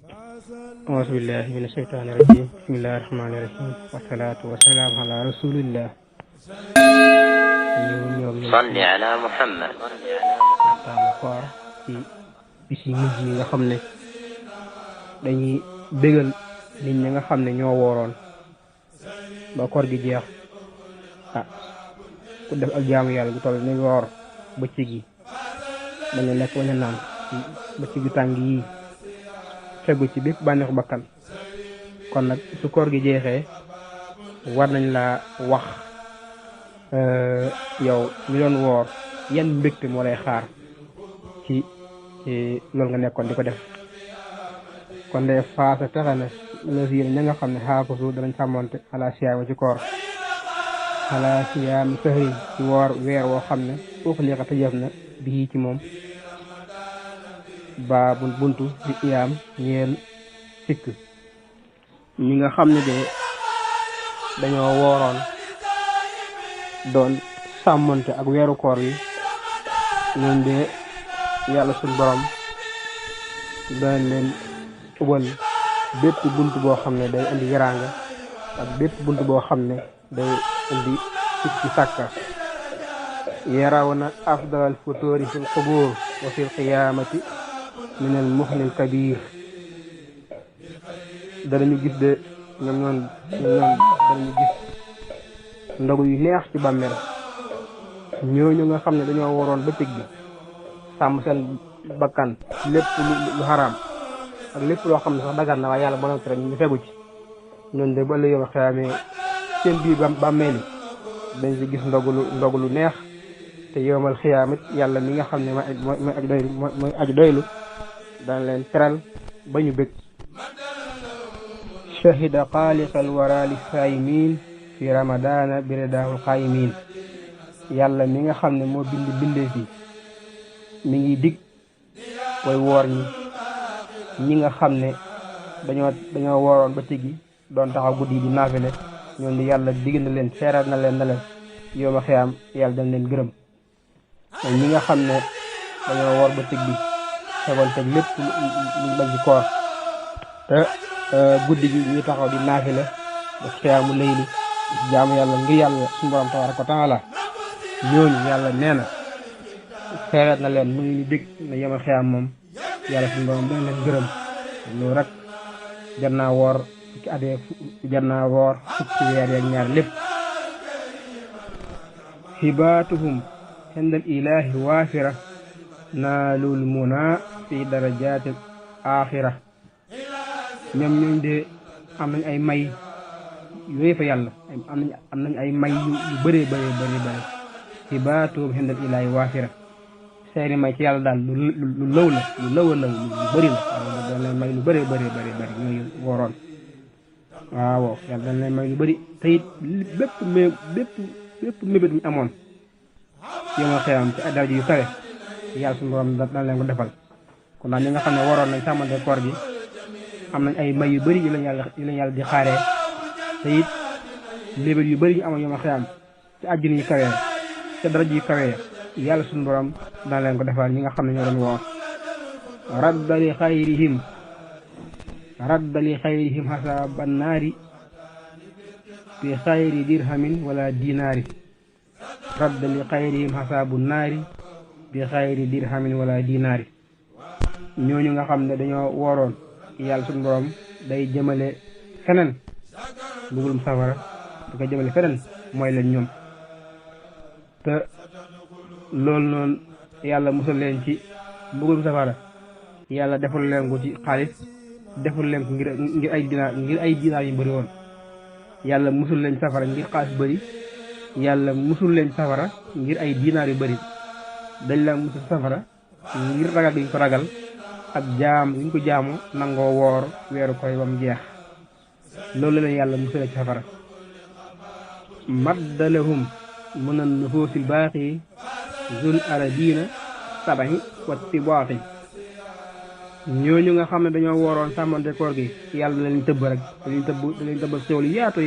أعوذ بالله من الشيطان الرجيم بسم الله الرحمن الرحيم والصلاة والسلام على رسول الله صل على محمد waxtaanu koor ci bis yi mujj yi nga xam ne dañuy bégal nit ñi nga xam ne ñoo wooroon ba koor gi jeex ku def ak jaamu yàlla gu toll ni woor bëccëg yi bañ a lekk bañ a naan bëccëg yu tàng yii fegu ci bépp bànneexu bakkan kon nag su koor gi jeexee war nañ laa wax yow mi doon woor yan mbégte moo lay xaar ci loolu nga nekkoon di ko def kon de faasa taxe na lasi yéen ña nga xam ne xaakusu danañ sàmmonte ala siyaama ci koor ala siyaami sahri ci woor weer woo xam ne foofu liiqa tëjëf na bii ci moom baa buntu ci iyaam ñeel sikk ñi nga xam ne de dañoo wooroon doon sàmmonte ak weeru koor yi ñoom de yàlla suñ borom dana leen ubal bépp bunt boo xam ne day indi yaraanga ak bépp bunt boo xam ne day indi sikki sàkka yarawna afdal futuuri fil qubur wa fil qiyaamati min al muxnil kabir danañu gis de ñoom danañu gis ndogu yu neex ci bàmmeel ñooñu nga xam ne dañoo waroon ba tëg bi sàmm seen bakkan lépp lu xaraam ak lépp loo xam ne sax dagan na waaye yàlla bonam tere ñu fegu ci ñooñu de ba la yow xeyaamee seen biir bàmmeel yi dañ si gis ndogu lu neex te yowmal xiyaamit yàlla mi nga xam ne mooy aj doylu dana leen teral ba ñu bëgg shahida xaaliqal wara li saayimin fi ramadana bi ridaahul qaayimin yàlla mi nga xam ne moo bindee fi mi ngi dig way woor ñi nga xam ne dañoo wooroon ba tigi doon taxaw guddi yi di naafile ñoom di yàlla digg na leen seeral na leen yow ma xiyaam yàlla dañ leen gërëm ñi nga xam ne dañoo woor ba tigi xegoon teg lépp luñ bañ ci koor te guddi gi ñu taxaw di naafile ba xiyaamu layli jaamu yàlla ngir yàlla suñu borom tabaaraka wa taala ñooñu yàlla nee na xeerat na leen mu ngi ñu dégg na yemal xiyaam moom yàlla suñu borom dana leen gërëm loolu rek jar naa woor fukki at jar naa woor fukki weer yeeg ñaar lépp xibaatuhum xendal ilaahi waafira naalul muna fi darajaatil aaxira ñoom ñooñ de am nañ ay may yooyu fa yàlla am nañ ay may yu bëree bëri xibaatuhum xendal ilaahi waafira seeni may ci yàlla daal lu lëw la lu bëri la waaw dañ leen may lu bëri ñooyu wooroon waaw yàlla dañ leen may lu bëri te it bépp mébét ñu amoon yow ma xeyam ci daraja yu kawe yàlla suñu borom dana leen ko defal kon daal ñi nga xam ne waroon nañ sàmmante koor gi am nañ ay may yu bëri yu lañ yàlla di xaaree te it mébét yu bëri ñu amoon yow ma xeyam ci àjjana yu kawe ci daraja yu kawe yàlla suñu borom dana leen ko defal ñi nga xam ne ñoo doon woor radda li xayrihim hasaban naari bi xayri dirhamin wala dinaari radda li xayrihim hasabu naari bi xayri dirhamin wala dinaari ñooñu nga xam ne dañoo wooroon yàlla suñu borom day jëmale feneen mbugulum safara da koy jëmale feneen mooy leen ñoom te loolu noonu yàlla musal leen ci mbugulum safara yàlla defal leen ko ci xaalis defal leen ko ngir ay dinaar yu bëri woon yàlla musul leen safara ngir xaalis bëri yàlla musul leen safara ngir ay dinaar yu bëri dañ la musul safara ngir ragal duñ ko ragal ak jaam duñ ko jaamu nangoo woor weeru koy ba mu jeex loolu leen yàlla musal ci safara maddalahum mun an nufuusil baaqi zul aradina sabahi wa tibaati ñooñu nga xam ne dañoo wooroon sàmmante koor gi yàlla da leen tëbb rek da leen tëbbal xéwal yaatu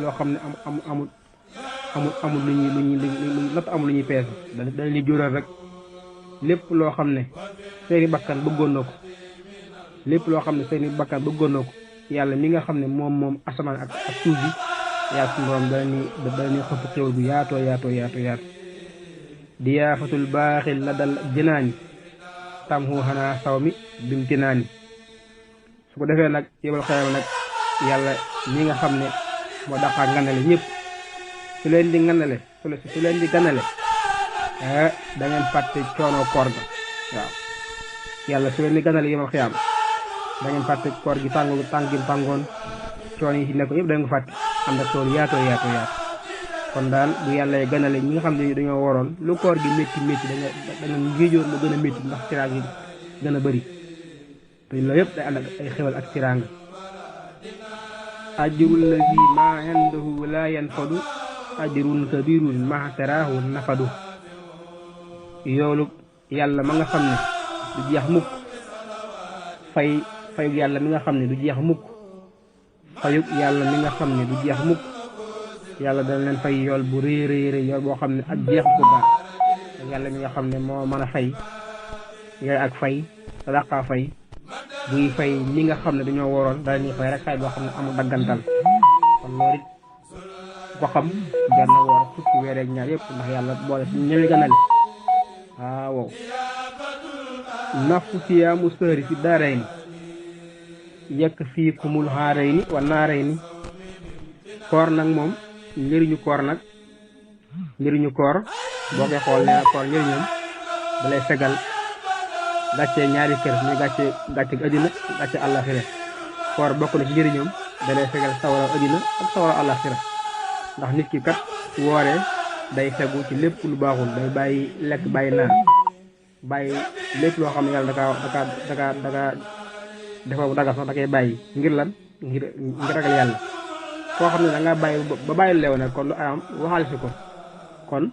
loo xam ne amul lu ñuy peese da leen di jural rek lépp loo xam ne seeni bakkan bëggoon na ko lépp loo xam ne seeni bakkan bëggoon na ko yàlla mi nga xam ne moom asamaan ak suuf bi yàlla suñu borom dana ni xëpp xéwal bu yaatoo diyaafatul baaxil la dal jënaani tam xu xanaa saw mi bimti naani su ko defee nag yebal xayma nag yàlla mi nga xam ne moo daqaa nganale ñëpp su leen di nganale su leen di ganale da ngeen fàtte coono koor ga waaw yàlla su leen di ganale yebal xiyam da ngeen fàtte koor gi tàngoon coono yi ci nekk yëpp da ngeen ko fàtte ànd ak toolu yaatoo kon daal bu yàlla ganale ñi nga xam ne dañoo waroon lu koor gi métti da nga ngéejoon mu gën a métti ndax tiraanga yi gën a bëri te loolu yëpp day ànd ak ay xewal ak tiraanga ajrul lazi maa indahu laa yanfadu ajrun kabirun maa taraahu nafadu yoolu yàlla ma nga xam ne du jeex mukk fayug yàlla mi nga xam ne du jeex mukk fayug yàlla mi nga xam ne du jeex mukk yàlla dana leen fay yool bu rëy yool boo xam ne ak jeex ko baax yàlla mi nga xam ne moo mën a fay yooyu ak fay sadaqaa fay buy fay ñi nga xam ne dañoo waroon dana ñuy fay rek fay boo xam ne amul daggantal kon loolu it ko xam jar na woor fukki weer ak ñaar yëpp ndax yàlla boole si ñëwi ganale waaw nafu siyaamu sëri fi daaray ni yekk fii kumul xaaray ni wa naaray ni koor nag moom njëriñu koor boo koy xool nee na koor njëriñam da lay fegal gàcce ñaari kër ñu gàcce àddina gàcce àllaxira koor bokk na ci njëriñam da lay fegal sawara àddina ak sawara àllaxira ndax nit ki kat wooree day fegu ci lépp lu baaxul day bàyyi lekk bàyyi naan bàyyi lépp loo xam ne yàlla daka dafa dagal sax da koy bàyyi ngir lan ngir ragal yàlla koo xam ne da nga bàyyi ba bàyyi leew nag kon lu araam waxaale si ko kon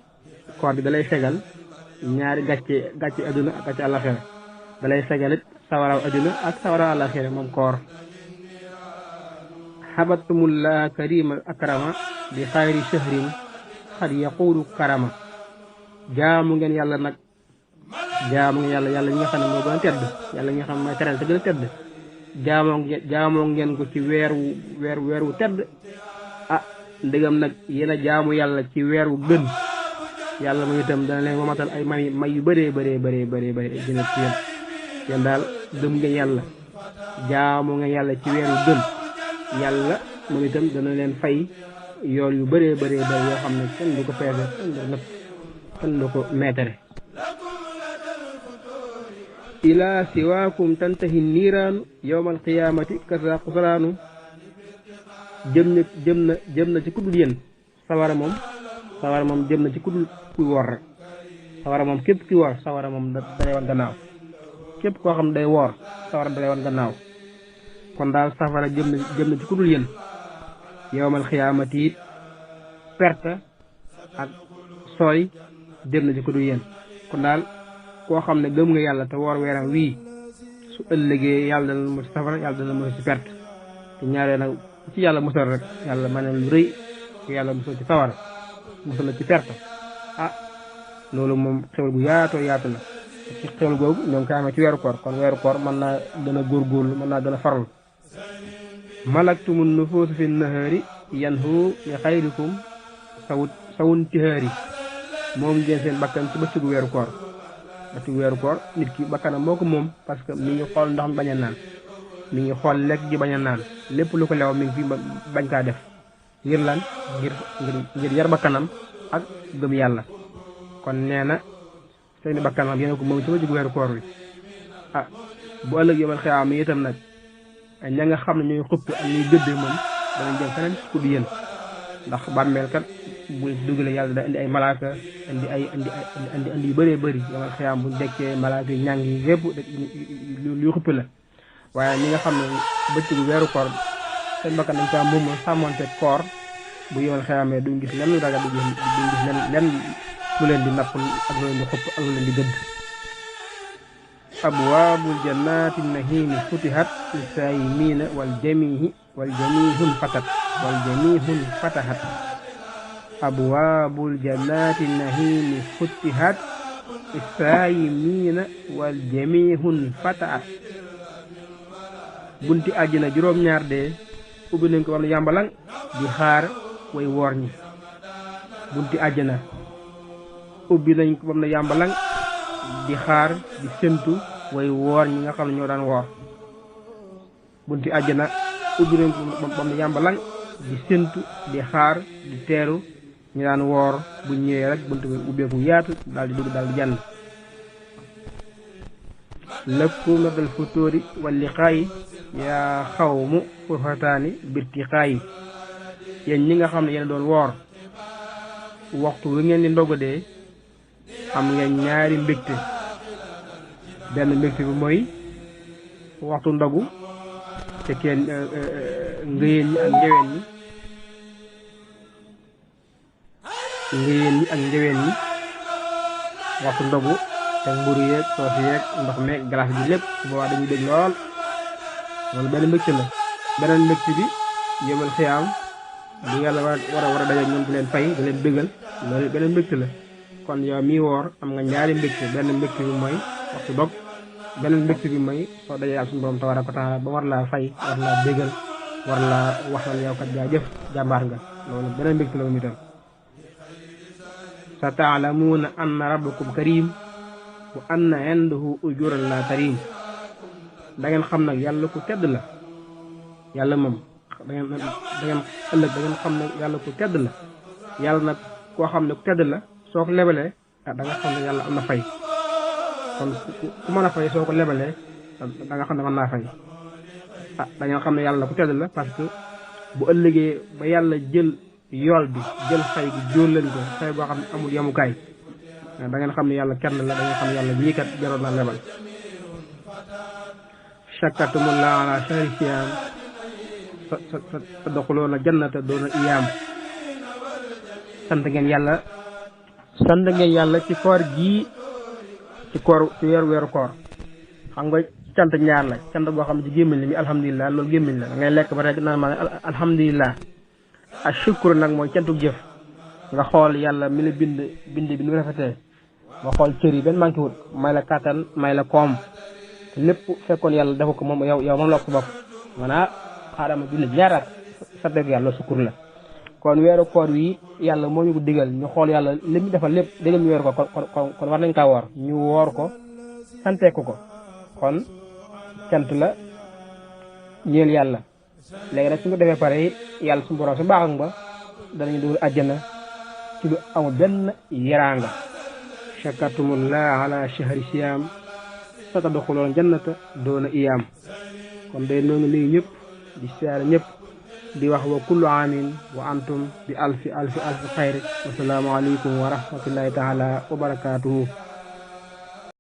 koor bi da lay fegal ñaari gàcce adduna ak gàcce àllaxira da lay fegal it sawaraaw adduna ak sawaraaw àllaxira moom koor xabatumullaa karima akrama bi xayri shahrin xad yaquulu karama jaamu ngeen yàlla nag jaamu ngeen yàlla ñi nga xam ne moo gën a tedd yàlla ñi nga xam ne mooy teral te gën a tedd jaamoo ngeen ko ci weer wu tedd ndegam nag yéen a jaamu yàlla ci weer wu gën yàlla mooy itam dana leen wamatal ay may yu bëree gën a ci yéen daal gëm ngeen yàlla jaamu ngeen yàlla ci weer wu gën yàlla moom itam dana leen fay yool yu bëree yoo xam ne kenn du ko peese kenn du ko meetare ilaa siwaakum tantahi niiraanu yowmal qiyaamati kasa xusraanu jëm na ci kuddul yéen sawara moom jëm na ci kuddul kuy wor rek sawara moom képp ki wor sawara moom dalay wan gannaaw képp koo xam day woor sawara dalay wan gannaaw kon daal safara jëm na ci kuddul yéen yowmal qiyaamati it perte ak sooy jëm na ci kuddul yéen kon daal koo xam ne gëm nga yàlla te woor weeram wii su ëllëgee yàlla dana mu ci safara yàlla dana mu ci perte te ñaaree nag ci yàlla musal rek yàlla ma ne lu rëy yàlla musal ci sawara musal la ci perte loolu moom xewal bu yaatoo yaatu la ci xewal googu ñoom ko amee ci weeru koor kon weeru koor mën naa gën a góorgóorlu mën naa gën a farlu malaktumun nufuusu fi nahaari yanhu li xayrikum sawun tihaari moom ngeen seen bakkan ci bëccëgu weeru koor nit ki bakkanam moo ko moom parce que mi ngi xool ndox mi bañ a naan mi ngi xool lekk ji bañ a naan lépp lu ko lew mi ngi fi bañ kaa def ngir lan ngir yar bakkanam ak gëm yàlla kon nee na seeni bakkanam yéen ko moom ci bëccëgu weeru koor wi bu ëllëg yomal xiyaam yi itam nag ña nga xam ne ñooy xupp ak ñuy gëdd moom danañ jëm feneen ku du yéen ndax bàmmeel kat bu dugalee yàlla da indi ay malaaka indi yu bëree bëri yomal xiyaam bu dekkee malaaka yi ñàng yi yëpp luy xupp la waaye ñi nga xam ne bëccëgu weeru koor seen bakkan dañ kaa moom sàmmonte koor bu yomal xiyaamee duñ gis lenn lu ragal duñ gis lenn lu leen di napp ak lu leen di xupp ak lu leen di gëdd abwaabul jannaati nahiimi futihat lissaayimiina wal jamiihun fatahat abwaabul jannaati nahiimi futihat lissaayimiina wal jamiihun fatahat bunti àjjana juróom-ñaar de ubbi nañ ko bam ne yàmbalang di xaar way woor ñi bunti àjjana ubbi nañ ko bam ne yàmbalang di xaar di séntu way woor ñi nga xam ne ñoo daan woor bunti àjjana ubbi nañ ko bam ne yàmbalang di séntu di xaar di teeru ñu daan woor bu ñëwee rek buntu bi ubbeeku yaatu daal di dugg daal di jànn lëkkum nadal futóori wal liqaayi yaa xawmu furfataani birtiqaayi yéen ñi nga xam ne yéen doon woor waxtu wi ngeen di ndogadee am ngeen ñaari mbégte benn mbégte bi mooy waxtu ndogu te kenn ngëyeen ñi ak njeween ñi ak njeween ñi waxtu ndogu te mburu yeeg soos yeeg ndox meeg glace bi lépp su boobaa dañuy dégg lool loolu benn mbégte la beneen mbégte bi yëmal xiyaam bu yàlla war a daje ñoom di leen fay di leen bégal loolu beneen mbégte la kon yow mii woor am nga ñaari mbégte benn mbégte bi mooy waxtu dog beneen mbégte bi mooy soo dajee ak suñu borom tabaaraka wa taala ba war laa fay war laa bégal war laa waxal yow kat jaajëf jàmbaar nga loolu beneen mbégte la moom itam sa taalamuuna anna rabbakum karim wa anna indahu ujuran la tarim da ngeen xam nag yàlla ku tedd la yàlla moom da ngeen ëllëg da ngeen xam ne yàlla ku tedd la yàlla nag koo xam ne ku tedd la soo ko lebalee da nga xam ne yàlla am na fay kon ku mën a fay soo ko lebalee da nga xam ne mën naa fay da ngeen xam ne yàlla ku tedd la parce que bu ëllëgee ba yàlla jël yool bi jël fay gi jóor leen ko fay boo xam ne amul yemukaay da ngeen xam ne yàlla kenn la da ngeen xam ne yàlla ñii kat jaroon na lebal shakatumullaa ala shahri siyaam tadxuluuna jannata doona iyaam sant ngeen yàlla ci koor gii ci weeru koor xam nga cant ñaar la cant boo xam ne ci gémmiñ la mi alhamdulilah loolu gémmiñ la da ngay lekk ba rek naan ma alhamdulilah ak shukkur nag mooy cantu jëf nga xool yàlla mi la bind bi nu rafetee nga xool cër yi benn manqué wut may la kàttan may la koom te lépp fekkoon yàlla defu ko moom yow moom la ko bopp maanaam xaaral ma julli ñaaraat sant yàlla sukkur la kon weeru koor wi yàlla moo ñu ko digal ñu xool yàlla li mu defal lépp digal ñu weeru ko kon war nañ kaa woor ñu woor ko santee ko kon cant la ñeel yàlla léegi nag su ko defee pare yàlla suñu borom su baaxam ba danañu dugal àjjana ci lu amul benn yaraanga shakatumullah ala shahri siyaam satadxuluuna jannata doona iyaam kon day noo ngi nuyu ñëpp di siyaare ñëpp di wax wa kullu aamin wa antum bi alfi xayri wasalaamu aleykum wa rahmatullahi taala wa barakatuhu